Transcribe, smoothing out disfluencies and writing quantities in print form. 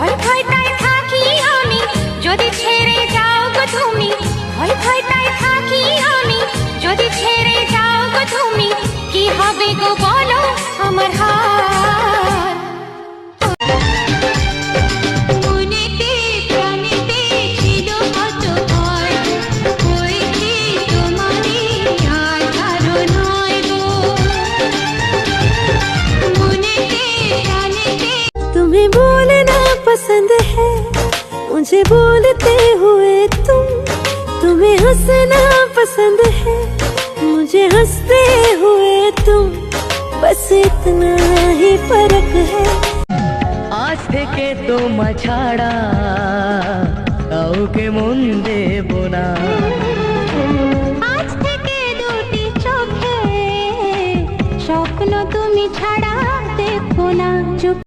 ভয় ভয়টাই থাকি আমি, যদি ছেড়ে যাও গো তুমি। ভয় ভয়টাই থাকি আমি, যদি ছেড়ে যাও গো তুমি। কি হবে গো বলো আমার হার। মনেতে প্রাণেতে ছিল কত ভয়, হয়েছে তোমারই আর কারো নয় গো। মনেতে প্রাণেতে तुम्हें बोलना पसंद है, मुझे बोलते हुए तुम। तुम्हें हंसना पसंद है, मुझे हंसते हुए तुम। बस इतना ही फर्क है। আজ থেকে তোমায় ছাড়া কাউকে মন দেব না। আজ থেকে দুটি চোখে স্বপ্ন তুমি ছাড়া দেখো না। চুপ